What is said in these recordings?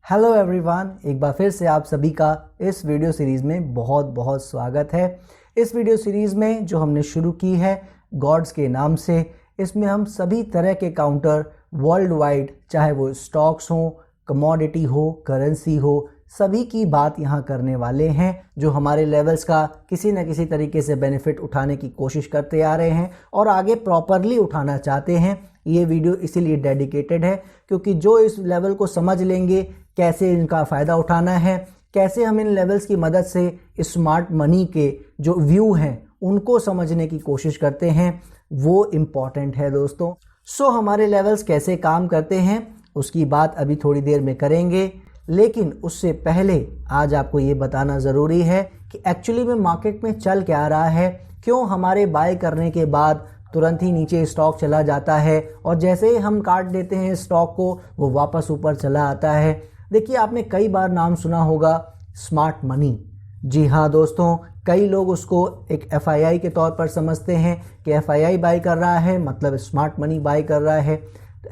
Hello everyone, एक बार फिर से आप सभी का इस वीडियो सीरीज़ में बहुत बहुत स्वागत है। इस वीडियो सीरीज़ में जो हमने शुरू की है गॉड्स के नाम से, इसमें हम सभी तरह के काउंटर वर्ल्ड वाइड, चाहे वो स्टॉक्स हो, कमोडिटी हो, करेंसी हो, सभी की बात यहाँ करने वाले हैं जो हमारे लेवल्स का किसी न किसी तरीके से बेनिफिट उठाने की कोशिश करते आ रहे हैं और आगे प्रॉपरली उठाना चाहते हैं। ये वीडियो इसीलिए डेडिकेटेड है क्योंकि जो इस लेवल को समझ लेंगे, कैसे इनका फ़ायदा उठाना है, कैसे हम इन लेवल्स की मदद से स्मार्ट मनी के जो व्यू हैं उनको समझने की कोशिश करते हैं, वो इम्पॉर्टेंट है दोस्तों। सो हमारे लेवल्स कैसे काम करते हैं उसकी बात अभी थोड़ी देर में करेंगे, लेकिन उससे पहले आज आपको ये बताना ज़रूरी है कि एक्चुअली में मार्केट में चल क्या रहा है, क्यों हमारे बाय करने के बाद तुरंत ही नीचे स्टॉक चला जाता है और जैसे ही हम काट देते हैं स्टॉक को वो वापस ऊपर चला आता है। देखिए, आपने कई बार नाम सुना होगा स्मार्ट मनी। जी हाँ दोस्तों, कई लोग उसको एक एफआईआई के तौर पर समझते हैं कि एफआईआई बाय कर रहा है मतलब स्मार्ट मनी बाय कर रहा है।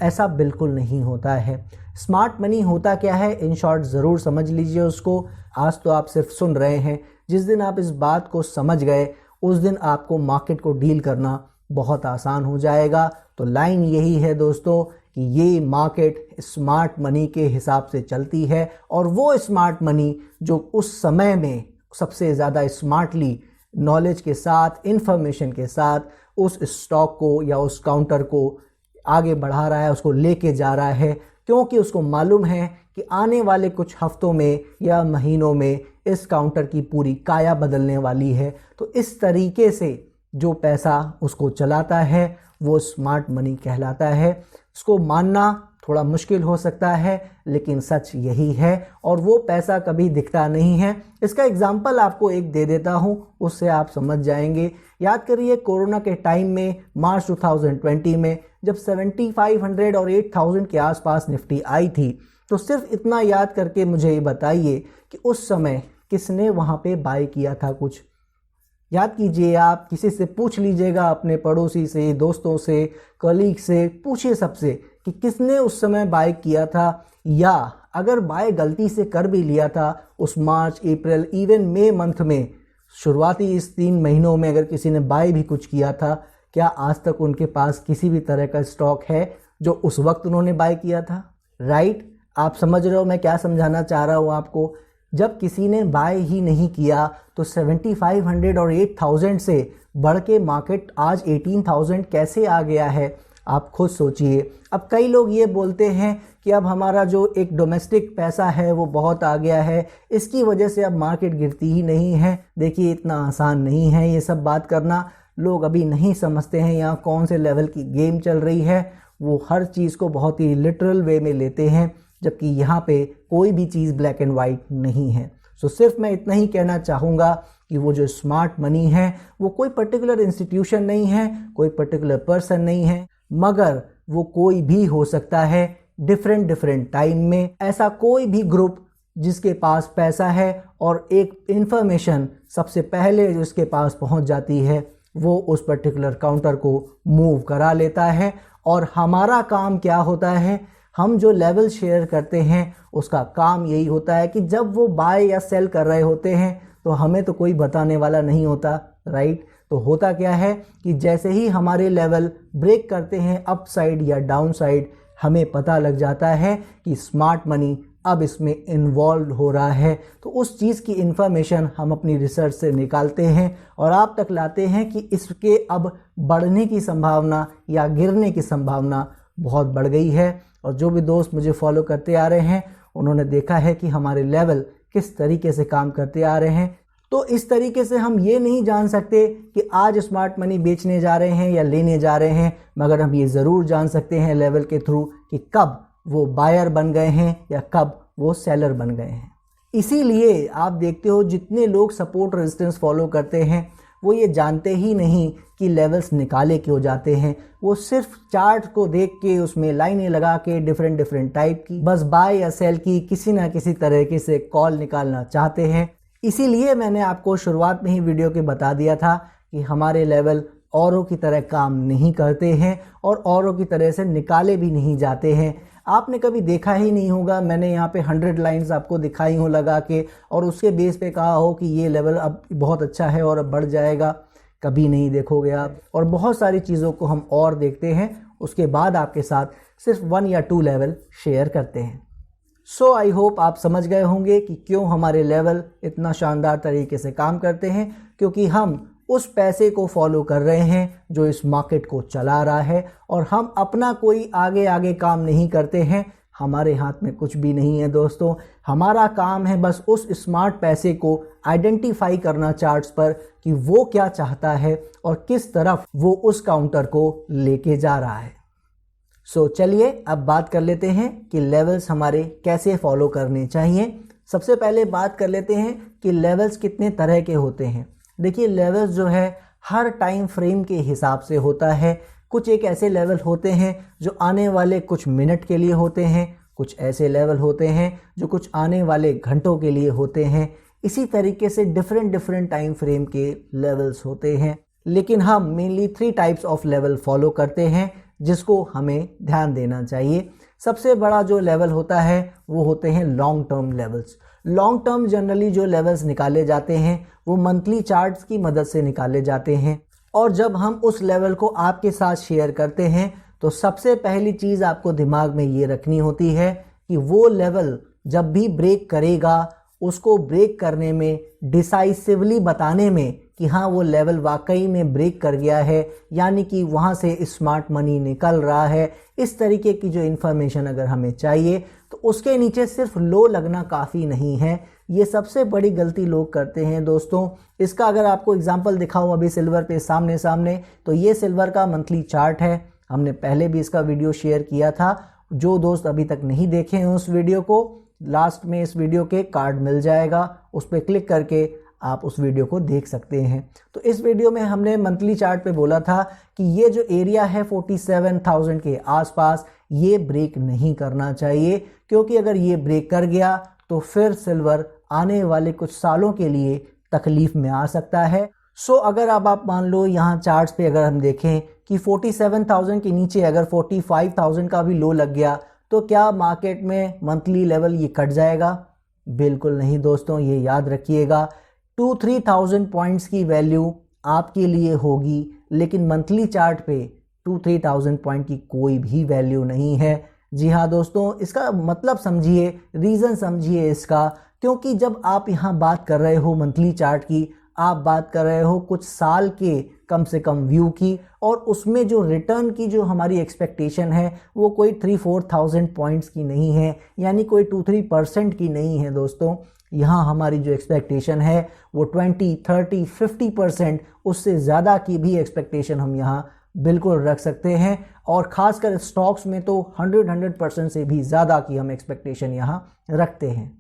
ऐसा बिल्कुल नहीं होता है। स्मार्ट मनी होता क्या है, इन शॉर्ट ज़रूर समझ लीजिए उसको। आज तो आप सिर्फ सुन रहे हैं, जिस दिन आप इस बात को समझ गए उस दिन आपको मार्केट को डील करना बहुत आसान हो जाएगा। तो लाइन यही है दोस्तों कि ये मार्केट स्मार्ट मनी के हिसाब से चलती है और वो स्मार्ट मनी जो उस समय में सबसे ज़्यादा स्मार्टली नॉलेज के साथ, इंफॉर्मेशन के साथ उस स्टॉक को या उस काउंटर को आगे बढ़ा रहा है, उसको लेके जा रहा है, क्योंकि उसको मालूम है कि आने वाले कुछ हफ्तों में या महीनों में इस काउंटर की पूरी काया बदलने वाली है। तो इस तरीके से जो पैसा उसको चलाता है वो स्मार्ट मनी कहलाता है। इसको मानना थोड़ा मुश्किल हो सकता है लेकिन सच यही है और वो पैसा कभी दिखता नहीं है। इसका एग्जाम्पल आपको एक दे देता हूँ, उससे आप समझ जाएंगे। याद करिए कोरोना के टाइम में मार्च 2020 में जब 7500 और 8000 के आसपास निफ्टी आई थी, तो सिर्फ इतना याद करके मुझे ये बताइए कि उस समय किसने वहाँ पे बाय किया था। कुछ याद कीजिए, आप किसी से पूछ लीजिएगा, अपने पड़ोसी से, दोस्तों से, कलीग से पूछिए सबसे कि किसने उस समय बाय किया था, या अगर बाय गलती से कर भी लिया था उस मार्च, अप्रैल, इवन मई मंथ में, शुरुआती इस 3 महीनों में अगर किसी ने बाय भी कुछ किया था, क्या आज तक उनके पास किसी भी तरह का स्टॉक है जो उस वक्त उन्होंने बाय किया था? राइट, आप समझ रहे हो मैं क्या समझाना चाह रहा हूँ आपको। जब किसी ने बाय ही नहीं किया तो 7500 और 8000 से बढ़ के मार्केट आज 18000 कैसे आ गया है, आप खुद सोचिए। अब कई लोग ये बोलते हैं कि अब हमारा जो एक डोमेस्टिक पैसा है वो बहुत आ गया है, इसकी वजह से अब मार्केट गिरती ही नहीं है। देखिए, इतना आसान नहीं है ये सब बात करना। लोग अभी नहीं समझते हैं यहाँ कौन से लेवल की गेम चल रही है। वो हर चीज़ को बहुत ही लिटरल वे में लेते हैं, जबकि यहाँ पे कोई भी चीज़ ब्लैक एंड वाइट नहीं है। सो सिर्फ मैं इतना ही कहना चाहूँगा कि वो जो स्मार्ट मनी है वो कोई पर्टिकुलर इंस्टीट्यूशन नहीं है, कोई पर्टिकुलर पर्सन नहीं है, मगर वो कोई भी हो सकता है डिफरेंट टाइम में। ऐसा कोई भी ग्रुप जिसके पास पैसा है और एक इंफॉर्मेशन सबसे पहले जिसके पास पहुंच जाती है वो उस पर्टिकुलर काउंटर को मूव करा लेता है। और हमारा काम क्या होता है, हम जो लेवल शेयर करते हैं उसका काम यही होता है कि जब वो बाय या सेल कर रहे होते हैं तो हमें तो कोई बताने वाला नहीं होता। राइट, तो होता क्या है कि जैसे ही हमारे लेवल ब्रेक करते हैं अप साइड या डाउन साइड, हमें पता लग जाता है कि स्मार्ट मनी अब इसमें इन्वॉल्व हो रहा है। तो उस चीज़ की इंफॉर्मेशन हम अपनी रिसर्च से निकालते हैं और आप तक लाते हैं कि इसके अब बढ़ने की संभावना या गिरने की संभावना बहुत बढ़ गई है। और जो भी दोस्त मुझे फॉलो करते आ रहे हैं उन्होंने देखा है कि हमारे लेवल किस तरीके से काम करते आ रहे हैं। तो इस तरीके से हम ये नहीं जान सकते कि आज स्मार्ट मनी बेचने जा रहे हैं या लेने जा रहे हैं, मगर हम ये ज़रूर जान सकते हैं लेवल के थ्रू कि कब वो बायर बन गए हैं या कब वो सेलर बन गए हैं। इसीलिए आप देखते हो जितने लोग सपोर्ट रेजिस्टेंस फॉलो करते हैं वो ये जानते ही नहीं कि लेवल्स निकाले क्यों जाते हैं। वो सिर्फ चार्ट को देख के उसमें लाइनें लगा के डिफरेंट टाइप की बस बाय या सेल की किसी ना किसी तरीके से कॉल निकालना चाहते हैं। इसीलिए मैंने आपको शुरुआत में ही वीडियो के बता दिया था कि हमारे लेवल औरों की तरह काम नहीं करते हैं और औरों की तरह से निकाले भी नहीं जाते हैं। आपने कभी देखा ही नहीं होगा मैंने यहाँ पे 100 लाइंस आपको दिखाई हो लगा के और उसके बेस पे कहा हो कि ये लेवल अब बहुत अच्छा है और अब बढ़ जाएगा, कभी नहीं देखोगे आप। और बहुत सारी चीज़ों को हम और देखते हैं, उसके बाद आपके साथ सिर्फ 1 या 2 लेवल शेयर करते हैं। सो आई होप आप समझ गए होंगे कि क्यों हमारे लेवल इतना शानदार तरीके से काम करते हैं, क्योंकि हम उस पैसे को फॉलो कर रहे हैं जो इस मार्केट को चला रहा है और हम अपना कोई आगे आगे काम नहीं करते हैं। हमारे हाथ में कुछ भी नहीं है दोस्तों, हमारा काम है बस उस स्मार्ट पैसे को आइडेंटिफाई करना चार्ट्स पर कि वो क्या चाहता है और किस तरफ वो उस काउंटर को लेके जा रहा है। सो चलिए अब बात कर लेते हैं कि लेवल्स हमारे कैसे फॉलो करने चाहिए। सबसे पहले बात कर लेते हैं कि लेवल्स कितने तरह के होते हैं। देखिए लेवल्स जो है हर टाइम फ्रेम के हिसाब से होता है। कुछ एक ऐसे लेवल होते हैं जो आने वाले कुछ मिनट के लिए होते हैं, कुछ ऐसे लेवल होते हैं जो कुछ आने वाले घंटों के लिए होते हैं। इसी तरीके से डिफरेंट टाइम फ्रेम के लेवल्स होते हैं, लेकिन हम mainly 3 types of level follow करते हैं जिसको हमें ध्यान देना चाहिए। सबसे बड़ा जो लेवल होता है वो होते हैं long term levels. Long term generally जो लेवल्स निकाले जाते हैं वो मंथली चार्ट्स की मदद से निकाले जाते हैं, और जब हम उस लेवल को आपके साथ शेयर करते हैं तो सबसे पहली चीज़ आपको दिमाग में ये रखनी होती है कि वो लेवल जब भी ब्रेक करेगा उसको ब्रेक करने में, डिसाइसिवली बताने में कि हाँ वो लेवल वाकई में ब्रेक कर गया है, यानी कि वहाँ से स्मार्ट मनी निकल रहा है, इस तरीके की जो इन्फॉर्मेशन अगर हमें चाहिए तो उसके नीचे सिर्फ लो लगना काफ़ी नहीं है। ये सबसे बड़ी गलती लोग करते हैं दोस्तों। इसका अगर आपको एग्जांपल दिखाऊं अभी सिल्वर पे सामने सामने, तो ये सिल्वर का मंथली चार्ट है। हमने पहले भी इसका वीडियो शेयर किया था। जो दोस्त अभी तक नहीं देखे हैं उस वीडियो को, लास्ट में इस वीडियो के कार्ड मिल जाएगा, उस पर क्लिक करके आप उस वीडियो को देख सकते हैं। तो इस वीडियो में हमने मंथली चार्ट पे बोला था कि ये जो एरिया है 47,000 के आसपास, ये ब्रेक नहीं करना चाहिए, क्योंकि अगर ये ब्रेक कर गया तो फिर सिल्वर आने वाले कुछ सालों के लिए तकलीफ में आ सकता है। सो अगर अब आप मान लो यहाँ चार्ट्स पे अगर हम देखें कि 47,000 के नीचे अगर 45,000 का भी लो लग गया तो क्या मार्केट में मंथली लेवल ये कट जाएगा? बिल्कुल नहीं दोस्तों, ये याद रखिएगा। 2-3,000 पॉइंट्स की वैल्यू आपके लिए होगी, लेकिन मंथली चार्ट पे 2-3,000 पॉइंट की कोई भी वैल्यू नहीं है। जी हाँ दोस्तों, इसका मतलब समझिए, रीज़न समझिए इसका, क्योंकि जब आप यहाँ बात कर रहे हो मंथली चार्ट की, आप बात कर रहे हो कुछ साल के कम से कम व्यू की, और उसमें जो रिटर्न की जो हमारी एक्सपेक्टेशन है वो कोई 3-4,000 पॉइंट्स की नहीं है, यानी कोई 2-3% की नहीं है दोस्तों। यहाँ हमारी जो एक्सपेक्टेशन है वो 20-30-50%, उससे ज़्यादा की भी एक्सपेक्टेशन हम यहाँ बिल्कुल रख सकते हैं, और ख़ासकर स्टॉक्स में तो 100% से भी ज़्यादा की हम एक्सपेक्टेशन यहाँ रखते हैं।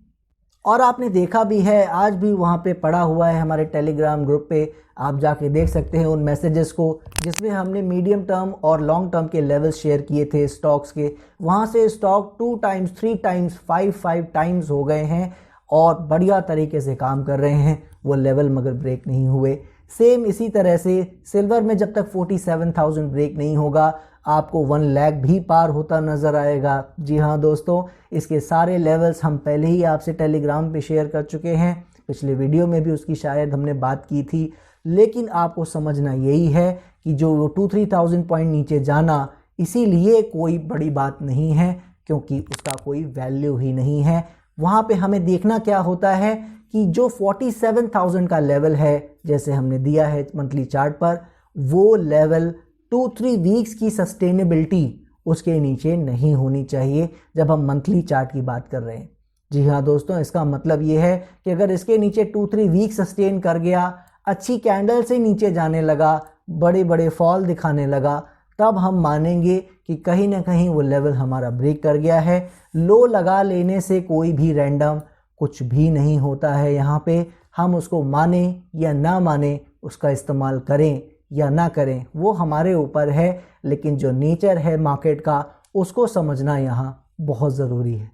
और आपने देखा भी है, आज भी वहाँ पे पड़ा हुआ है हमारे टेलीग्राम ग्रुप पे, आप जाके देख सकते हैं उन मैसेजेस को जिसमें हमने मीडियम टर्म और लॉन्ग टर्म के लेवल्स शेयर किए थे स्टॉक्स के। वहाँ से स्टॉक 2 टाइम्स 3 टाइम्स 5 टाइम्स हो गए हैं और बढ़िया तरीके से काम कर रहे हैं, वो लेवल मगर ब्रेक नहीं हुए। सेम इसी तरह से सिल्वर में जब तक 47,000 ब्रेक नहीं होगा आपको 1 लाख भी पार होता नज़र आएगा। जी हाँ दोस्तों, इसके सारे लेवल्स हम पहले ही आपसे टेलीग्राम पे शेयर कर चुके हैं, पिछले वीडियो में भी उसकी शायद हमने बात की थी। लेकिन आपको समझना यही है कि जो 2-3,000 पॉइंट नीचे जाना इसीलिए कोई बड़ी बात नहीं है, क्योंकि उसका कोई वैल्यू ही नहीं है। वहाँ पे हमें देखना क्या होता है कि जो 47,000 का लेवल है, जैसे हमने दिया है मंथली चार्ट पर, वो लेवल 2-3 वीक्स की सस्टेनेबिलिटी उसके नीचे नहीं होनी चाहिए जब हम मंथली चार्ट की बात कर रहे हैं। जी हाँ दोस्तों, इसका मतलब ये है कि अगर इसके नीचे 2-3 वीक सस्टेन कर गया, अच्छी कैंडल से नीचे जाने लगा, बड़े बड़े फॉल दिखाने लगा, तब हम मानेंगे कि कहीं ना कहीं वो लेवल हमारा ब्रेक कर गया है। लो लगा लेने से कोई भी रैंडम कुछ भी नहीं होता है। यहाँ पे हम उसको माने या ना माने, उसका इस्तेमाल करें या ना करें, वो हमारे ऊपर है, लेकिन जो नेचर है मार्केट का उसको समझना यहाँ बहुत ज़रूरी है।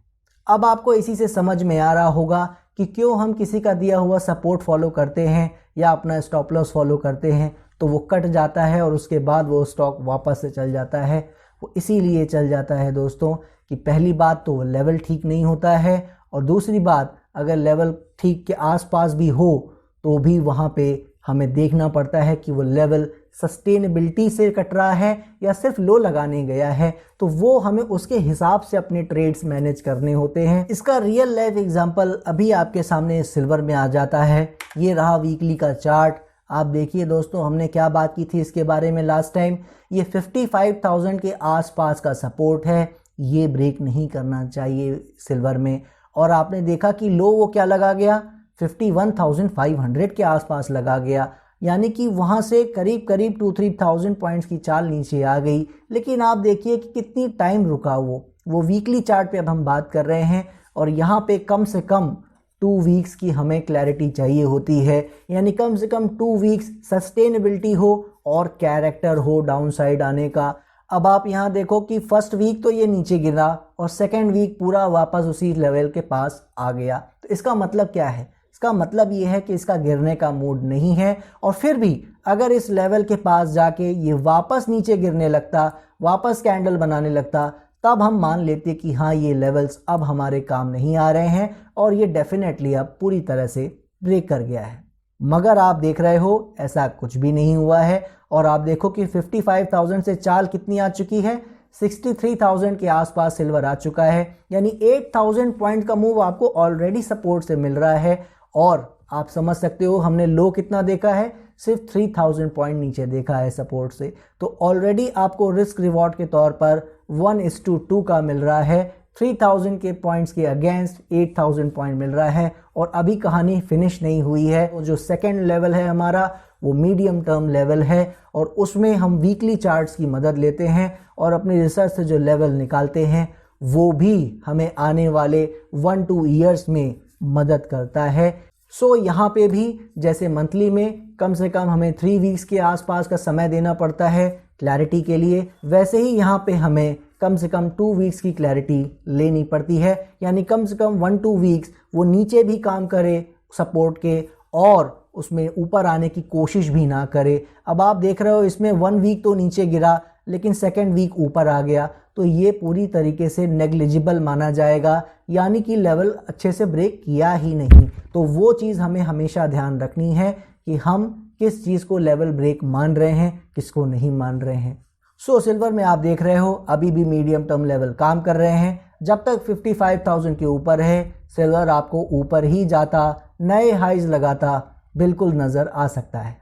अब आपको इसी से समझ में आ रहा होगा कि क्यों हम किसी का दिया हुआ सपोर्ट फॉलो करते हैं या अपना स्टॉप लॉस फॉलो करते हैं तो वो कट जाता है और उसके बाद वो स्टॉक वापस से चल जाता है। वो इसीलिए चल जाता है दोस्तों कि पहली बात तो वो लेवल ठीक नहीं होता है, और दूसरी बात अगर लेवल ठीक के आसपास भी हो तो भी वहाँ पे हमें देखना पड़ता है कि वो लेवल सस्टेनेबिलिटी से कट रहा है या सिर्फ लो लगाने गया है, तो वो हमें उसके हिसाब से अपने ट्रेड्स मैनेज करने होते हैं। इसका रियल लाइफ एग्जांपल अभी आपके सामने सिल्वर में आ जाता है। ये रहा वीकली का चार्ट। आप देखिए दोस्तों, हमने क्या बात की थी इसके बारे में लास्ट टाइम। ये 55,000 के आसपास का सपोर्ट है, ये ब्रेक नहीं करना चाहिए सिल्वर में। और आपने देखा कि लो वो क्या लगा गया, 51,500 के आसपास लगा गया, यानी कि वहाँ से करीब करीब 2-3,000 पॉइंट्स की चाल नीचे आ गई। लेकिन आप देखिए कि कितनी टाइम रुका वो वीकली चार्ट पे अब हम बात कर रहे हैं, और यहाँ पे कम से कम 2 वीक्स की हमें क्लैरिटी चाहिए होती है, यानी कम से कम 2 वीक्स सस्टेनेबिलिटी हो और कैरेक्टर हो डाउन साइड आने का। अब आप यहाँ देखो कि फर्स्ट वीक तो ये नीचे गिरा और सेकेंड वीक पूरा वापस उसी लेवल के पास आ गया। तो इसका मतलब क्या है? इसका मतलब ये है कि इसका गिरने का मूड नहीं है, और फिर भी अगर इस लेवल के पास जाके ये वापस नीचे गिरने लगता, वापस कैंडल बनाने लगता, तब हम मान लेते कि हाँ ये लेवल्स अब हमारे काम नहीं आ रहे हैं और ये डेफिनेटली अब पूरी तरह से ब्रेक कर गया है। मगर आप देख रहे हो ऐसा कुछ भी नहीं हुआ है, और आप देखो कि 55,000 से चाल कितनी आ चुकी है, 63,000 के आसपास सिल्वर आ चुका है, यानी 8,000 पॉइंट का मूव आपको ऑलरेडी सपोर्ट से मिल रहा है। और आप समझ सकते हो हमने लो कितना देखा है, सिर्फ 3,000 पॉइंट नीचे देखा है सपोर्ट से। तो ऑलरेडी आपको रिस्क रिवॉर्ड के तौर पर 1:2 का मिल रहा है। 3,000 के पॉइंट्स के अगेंस्ट 8,000 पॉइंट मिल रहा है, और अभी कहानी फिनिश नहीं हुई है। तो जो सेकेंड लेवल है हमारा वो मीडियम टर्म लेवल है, और उसमें हम वीकली चार्ट्स की मदद लेते हैं और अपने रिसर्च से जो लेवल निकालते हैं वो भी हमें आने वाले 1-2 ईयर्स में मदद करता है। सो यहाँ पे भी जैसे मंथली में कम से कम हमें 3 वीक्स के आसपास का समय देना पड़ता है क्लैरिटी के लिए, वैसे ही यहाँ पे हमें कम से कम 2 वीक्स की क्लैरिटी लेनी पड़ती है, यानी कम से कम 1-2 वीक्स वो नीचे भी काम करे सपोर्ट के और उसमें ऊपर आने की कोशिश भी ना करे। अब आप देख रहे हो इसमें 1 वीक तो नीचे गिरा लेकिन सेकेंड वीक ऊपर आ गया, तो ये पूरी तरीके से नेग्लिजिबल माना जाएगा, यानी कि लेवल अच्छे से ब्रेक किया ही नहीं। तो वो चीज़ हमें हमेशा ध्यान रखनी है कि हम किस चीज़ को लेवल ब्रेक मान रहे हैं, किसको नहीं मान रहे हैं। सो सिल्वर में आप देख रहे हो अभी भी मीडियम टर्म लेवल काम कर रहे हैं। जब तक 55,000 के ऊपर है सिल्वर आपको ऊपर ही जाता, नए हाइज लगाता बिल्कुल नज़र आ सकता है।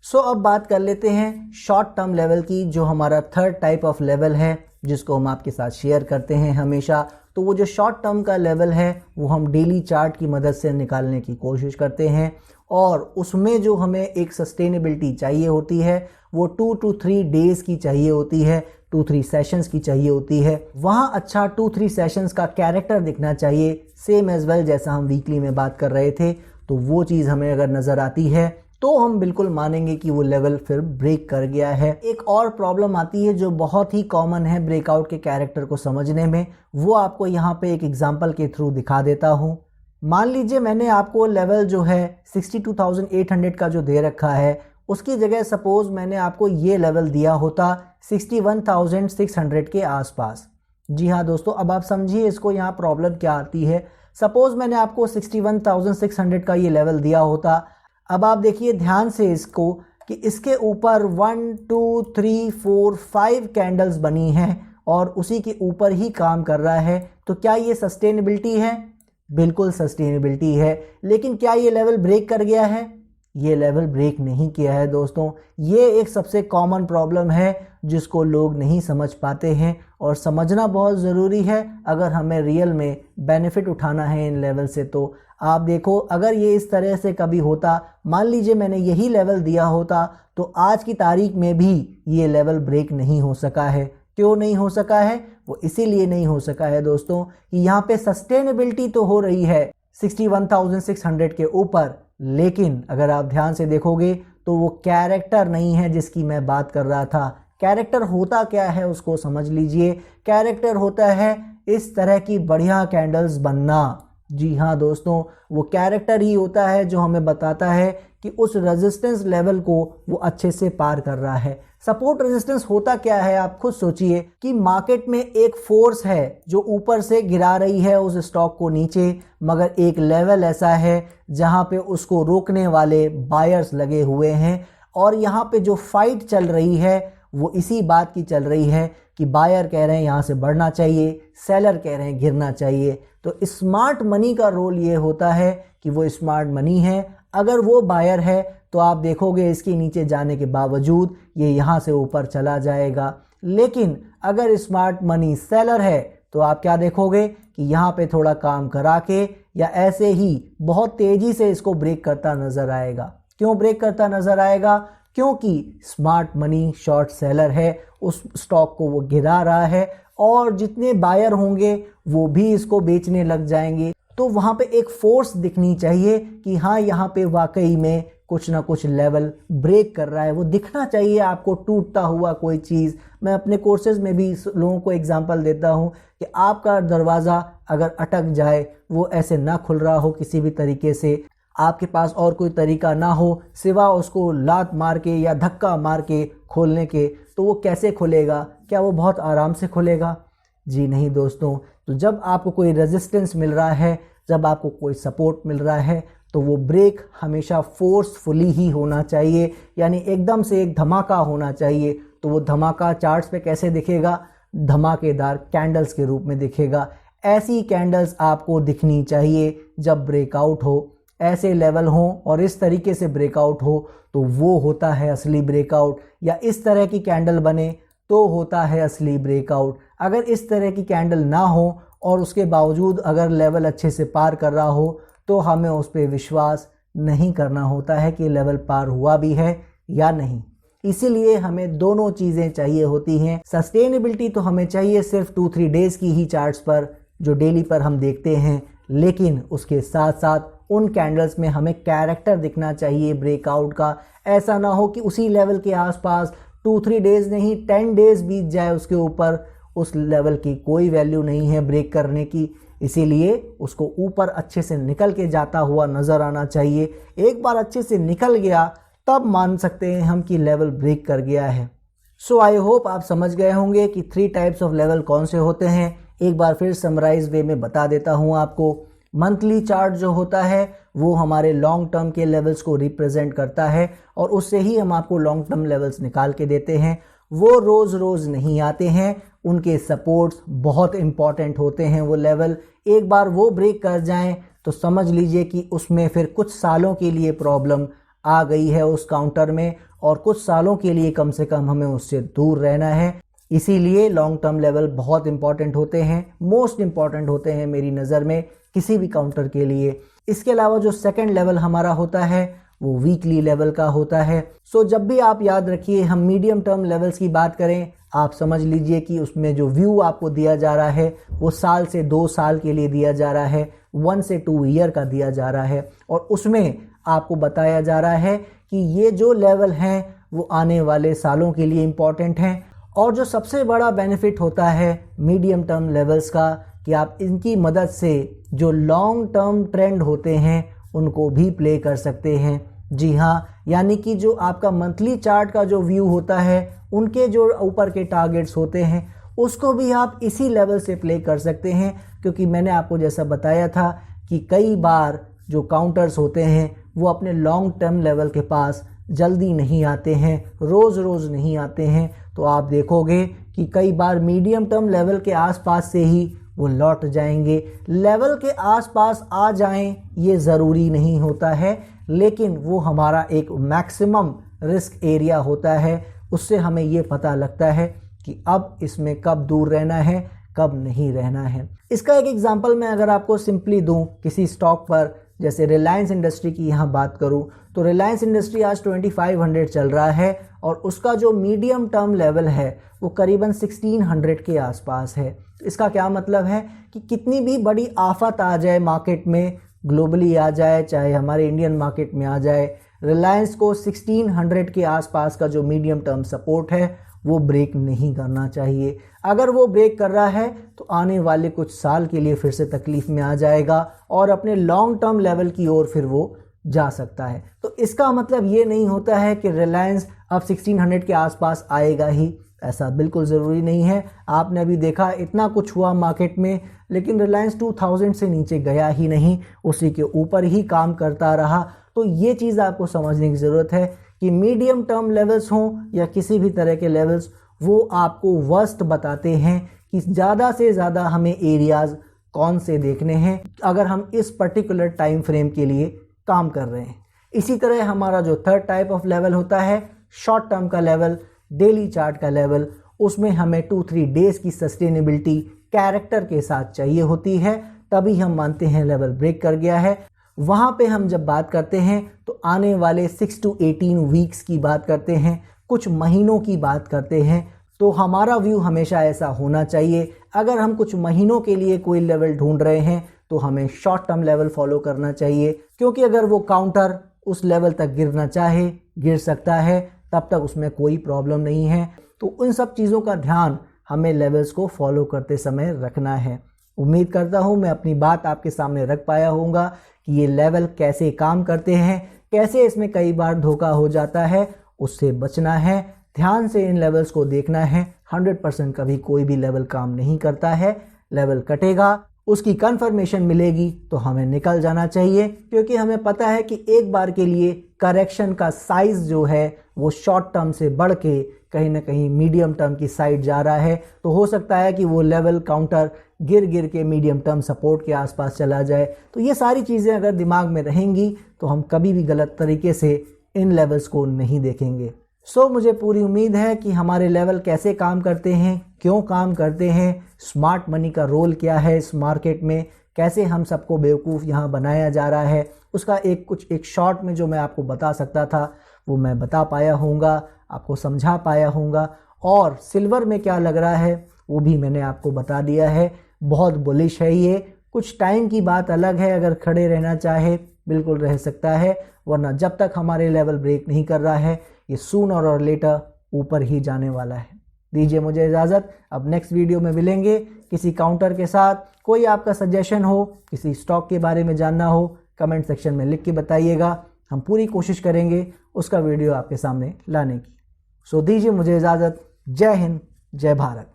सो अब बात कर लेते हैं शॉर्ट टर्म लेवल की, जो हमारा थर्ड टाइप ऑफ लेवल है जिसको हम आपके साथ शेयर करते हैं हमेशा। तो वो जो शॉर्ट टर्म का लेवल है वो हम डेली चार्ट की मदद से निकालने की कोशिश करते हैं, और उसमें जो हमें एक सस्टेनेबिलिटी चाहिए होती है वो 2 to 3 डेज़ की चाहिए होती है, 2-3 सेशंस की चाहिए होती है। वहाँ अच्छा 2-3 सेशंस का कैरेक्टर दिखना चाहिए, सेम एज वेल जैसा हम वीकली में बात कर रहे थे। तो वो चीज़ हमें अगर नज़र आती है तो हम बिल्कुल मानेंगे कि वो लेवल फिर ब्रेक कर गया है। एक और प्रॉब्लम आती है जो बहुत ही कॉमन है ब्रेकआउट के कैरेक्टर को समझने में, वो आपको यहाँ पे एक एग्जांपल के थ्रू दिखा देता हूँ। मान लीजिए मैंने आपको लेवल जो है 62,800 का जो दे रखा है, उसकी जगह सपोज मैंने आपको ये लेवल दिया होता 61,600 के आसपास। जी हाँ दोस्तों, अब आप समझिए इसको यहाँ प्रॉब्लम क्या आती है। सपोज मैंने आपको 61,600 का ये लेवल दिया होता। अब आप देखिए ध्यान से इसको कि इसके ऊपर 1 2 3 4 5 कैंडल्स बनी हैं और उसी के ऊपर ही काम कर रहा है। तो क्या ये सस्टेनेबिलिटी है? बिल्कुल सस्टेनेबिलिटी है। लेकिन क्या ये लेवल ब्रेक कर गया है? ये लेवल ब्रेक नहीं किया है दोस्तों। ये एक सबसे कॉमन प्रॉब्लम है जिसको लोग नहीं समझ पाते हैं, और समझना बहुत ज़रूरी है अगर हमें रियल में बेनिफिट उठाना है इन लेवल से। तो आप देखो, अगर ये इस तरह से कभी होता, मान लीजिए मैंने यही लेवल दिया होता, तो आज की तारीख में भी ये लेवल ब्रेक नहीं हो सका है। क्यों नहीं हो सका है? वो इसीलिए नहीं हो सका है दोस्तों कि यहाँ पे सस्टेनेबिलिटी तो हो रही है 61,600 के ऊपर, लेकिन अगर आप ध्यान से देखोगे तो वो कैरेक्टर नहीं है जिसकी मैं बात कर रहा था। कैरेक्टर होता क्या है उसको समझ लीजिए। कैरेक्टर होता है इस तरह की बढ़िया कैंडल्स बनना। जी हाँ दोस्तों, वो कैरेक्टर ही होता है जो हमें बताता है कि उस रेजिस्टेंस लेवल को वो अच्छे से पार कर रहा है। सपोर्ट रेजिस्टेंस होता क्या है, आप खुद सोचिए कि मार्केट में एक फोर्स है जो ऊपर से गिरा रही है उस स्टॉक को नीचे, मगर एक लेवल ऐसा है जहां पे उसको रोकने वाले बायर्स लगे हुए हैं। और यहाँ पे जो फाइट चल रही है वो इसी बात की चल रही है कि बायर कह रहे हैं यहाँ से बढ़ना चाहिए, सेलर कह रहे हैं गिरना चाहिए। तो स्मार्ट मनी का रोल ये होता है कि वो स्मार्ट मनी है, अगर वो बायर है तो आप देखोगे इसके नीचे जाने के बावजूद ये यहाँ से ऊपर चला जाएगा। लेकिन अगर स्मार्ट मनी सेलर है तो आप क्या देखोगे कि यहाँ पे थोड़ा काम करा के या ऐसे ही बहुत तेजी से इसको ब्रेक करता नजर आएगा। क्यों ब्रेक करता नजर आएगा? क्योंकि स्मार्ट मनी शॉर्ट सेलर है, उस स्टॉक को वो गिरा रहा है और जितने बायर होंगे वो भी इसको बेचने लग जाएंगे। तो वहाँ पे एक फोर्स दिखनी चाहिए कि हाँ यहाँ पे वाकई में कुछ ना कुछ लेवल ब्रेक कर रहा है, वो दिखना चाहिए आपको टूटता हुआ कोई चीज़। मैं अपने कोर्सेज में भी लोगों को एग्जांपल देता हूँ कि आपका दरवाज़ा अगर अटक जाए, वो ऐसे ना खुल रहा हो किसी भी तरीके से, आपके पास और कोई तरीका ना हो सिवा उसको लात मार के या धक्का मार के खोलने के, तो वो कैसे खुलेगा? क्या वो बहुत आराम से खुलेगा? जी नहीं दोस्तों। तो जब आपको कोई रेजिस्टेंस मिल रहा है, जब आपको कोई सपोर्ट मिल रहा है, तो वो ब्रेक हमेशा फोर्सफुली ही होना चाहिए, यानी एकदम से एक धमाका होना चाहिए। तो वो धमाका चार्ट्स पे कैसे दिखेगा? धमाकेदार कैंडल्स के रूप में दिखेगा। ऐसी कैंडल्स आपको दिखनी चाहिए जब ब्रेकआउट हो, ऐसे लेवल हो और इस तरीके से ब्रेकआउट हो तो वो होता है असली ब्रेकआउट। या इस तरह की कैंडल बने तो होता है असली ब्रेकआउट। अगर इस तरह की कैंडल ना हो और उसके बावजूद अगर लेवल अच्छे से पार कर रहा हो तो हमें उस पर विश्वास नहीं करना होता है कि लेवल पार हुआ भी है या नहीं। इसीलिए हमें दोनों चीज़ें चाहिए होती हैं। सस्टेनेबिलिटी तो हमें चाहिए सिर्फ 2-3 डेज़ की ही चार्ट्स पर जो डेली पर हम देखते हैं, लेकिन उसके साथ साथ उन कैंडल्स में हमें कैरेक्टर दिखना चाहिए ब्रेकआउट का। ऐसा ना हो कि उसी लेवल के आसपास 2-3 डेज़ नहीं 10 डेज़ बीत जाए उसके ऊपर, उस लेवल की कोई वैल्यू नहीं है ब्रेक करने की। इसीलिए उसको ऊपर अच्छे से निकल के जाता हुआ नज़र आना चाहिए। एक बार अच्छे से निकल गया तब मान सकते हैं हम कि लेवल ब्रेक कर गया है। सो आई होप आप समझ गए होंगे कि 3 टाइप्स ऑफ लेवल कौन से होते हैं। एक बार फिर समराइज वे में बता देता हूँ आपको। मंथली चार्ट जो होता है वो हमारे लॉन्ग टर्म के लेवल्स को रिप्रेजेंट करता है और उससे ही हम आपको लॉन्ग टर्म लेवल्स निकाल के देते हैं। वो रोज़ रोज़ नहीं आते हैं, उनके सपोर्ट्स बहुत इंपॉर्टेंट होते हैं। वो लेवल एक बार वो ब्रेक कर जाएं तो समझ लीजिए कि उसमें फिर कुछ सालों के लिए प्रॉब्लम आ गई है उस काउंटर में, और कुछ सालों के लिए कम से कम हमें उससे दूर रहना है। इसीलिए लॉन्ग टर्म लेवल बहुत इंपॉर्टेंट होते हैं, मोस्ट इंपॉर्टेंट होते हैं मेरी नज़र में किसी भी काउंटर के लिए। इसके अलावा जो सेकंड लेवल हमारा होता है वो वीकली लेवल का होता है। सो जब भी आप याद रखिए हम मीडियम टर्म लेवल्स की बात करें, आप समझ लीजिए कि उसमें जो व्यू आपको दिया जा रहा है वो साल से 2 साल के लिए दिया जा रहा है, 1 से 2 ईयर का दिया जा रहा है, और उसमें आपको बताया जा रहा है कि ये जो लेवल हैं वो आने वाले सालों के लिए इम्पॉर्टेंट हैं। और जो सबसे बड़ा बेनिफिट होता है मीडियम टर्म लेवल्स का कि आप इनकी मदद से जो लॉन्ग टर्म ट्रेंड होते हैं उनको भी प्ले कर सकते हैं। जी हाँ, यानी कि जो आपका मंथली चार्ट का जो व्यू होता है उनके जो ऊपर के टारगेट्स होते हैं उसको भी आप इसी लेवल से प्ले कर सकते हैं। क्योंकि मैंने आपको जैसा बताया था कि कई बार जो काउंटर्स होते हैं वो अपने लॉन्ग टर्म लेवल के पास जल्दी नहीं आते हैं, रोज़ रोज़ नहीं आते हैं। तो आप देखोगे कि कई बार मीडियम टर्म लेवल के आसपास से ही वो लौट जाएंगे। लेवल के आसपास आ जाएं ये ज़रूरी नहीं होता है, लेकिन वो हमारा एक मैक्सिमम रिस्क एरिया होता है। उससे हमें ये पता लगता है कि अब इसमें कब दूर रहना है, कब नहीं रहना है। इसका एक एग्जांपल मैं अगर आपको सिंपली दूं किसी स्टॉक पर, जैसे रिलायंस इंडस्ट्री की यहाँ बात करूँ, तो रिलायंस इंडस्ट्री आज 2500 चल रहा है और उसका जो मीडियम टर्म लेवल है वो करीबन 1600 के आसपास है। इसका क्या मतलब है कि कितनी भी बड़ी आफत आ जाए मार्केट में, ग्लोबली आ जाए चाहे हमारे इंडियन मार्केट में आ जाए, रिलायंस को 1600 के आसपास का जो मीडियम टर्म सपोर्ट है वो ब्रेक नहीं करना चाहिए। अगर वो ब्रेक कर रहा है तो आने वाले कुछ साल के लिए फिर से तकलीफ में आ जाएगा और अपने लॉन्ग टर्म लेवल की ओर फिर वो जा सकता है। तो इसका मतलब ये नहीं होता है कि रिलायंस अब 1600 के आसपास आएगा ही, ऐसा बिल्कुल ज़रूरी नहीं है। आपने अभी देखा इतना कुछ हुआ मार्केट में, लेकिन रिलायंस 2000 से नीचे गया ही नहीं, उसी के ऊपर ही काम करता रहा। तो ये चीज़ आपको समझने की ज़रूरत है कि मीडियम टर्म लेवल्स हों या किसी भी तरह के लेवल्स, वो आपको वर्स्ट बताते हैं कि ज़्यादा से ज़्यादा हमें एरियाज़ कौन से देखने हैं अगर हम इस पर्टिकुलर टाइम फ्रेम के लिए काम कर रहे हैं। इसी तरह हमारा जो थर्ड टाइप ऑफ लेवल होता है, शॉर्ट टर्म का लेवल, डेली चार्ट का लेवल, उसमें हमें 2-3 डेज की सस्टेनेबिलिटी कैरेक्टर के साथ चाहिए होती है, तभी हम मानते हैं लेवल ब्रेक कर गया है। वहाँ पे हम जब बात करते हैं तो आने वाले 6 to 18 वीक्स की बात करते हैं, कुछ महीनों की बात करते हैं। तो हमारा व्यू हमेशा ऐसा होना चाहिए, अगर हम कुछ महीनों के लिए कोई लेवल ढूंढ रहे हैं तो हमें शॉर्ट टर्म लेवल फॉलो करना चाहिए, क्योंकि अगर वो काउंटर उस लेवल तक गिरना चाहे गिर सकता है, तब तक उसमें कोई प्रॉब्लम नहीं है। तो उन सब चीज़ों का ध्यान हमें लेवल्स को फॉलो करते समय रखना है। उम्मीद करता हूँ मैं अपनी बात आपके सामने रख पाया होऊंगा कि ये लेवल कैसे काम करते हैं, कैसे इसमें कई बार धोखा हो जाता है, उससे बचना है, ध्यान से इन लेवल्स को देखना है। 100% कभी कोई भी लेवल काम नहीं करता है, लेवल कटेगा, उसकी कंफर्मेशन मिलेगी तो हमें निकल जाना चाहिए, क्योंकि हमें पता है कि एक बार के लिए करेक्शन का साइज जो है वो शॉर्ट टर्म से बढ़ के कहीं ना कहीं मीडियम टर्म की साइड जा रहा है। तो हो सकता है कि वो लेवल काउंटर गिर के मीडियम टर्म सपोर्ट के आसपास चला जाए। तो ये सारी चीज़ें अगर दिमाग में रहेंगी तो हम कभी भी गलत तरीके से इन लेवल्स को नहीं देखेंगे। मुझे पूरी उम्मीद है कि हमारे लेवल कैसे काम करते हैं, क्यों काम करते हैं, स्मार्ट मनी का रोल क्या है इस मार्केट में, कैसे हम सबको बेवकूफ़ यहाँ बनाया जा रहा है, उसका एक शॉर्ट में जो मैं आपको बता सकता था वो मैं बता पाया होऊंगा, आपको समझा पाया होऊंगा। और सिल्वर में क्या लग रहा है वो भी मैंने आपको बता दिया है। बहुत बुलिश है ये, कुछ टाइम की बात अलग है, अगर खड़े रहना चाहे बिल्कुल रह सकता है, वरना जब तक हमारे लेवल ब्रेक नहीं कर रहा है ये सूनर और लेटर ऊपर ही जाने वाला है। दीजिए मुझे इजाज़त, अब नेक्स्ट वीडियो में मिलेंगे किसी काउंटर के साथ। कोई आपका सजेशन हो, किसी स्टॉक के बारे में जानना हो, कमेंट सेक्शन में लिख के बताइएगा, हम पूरी कोशिश करेंगे उसका वीडियो आपके सामने लाने की। दीजिए मुझे इजाज़त। जय हिंद, जय भारत।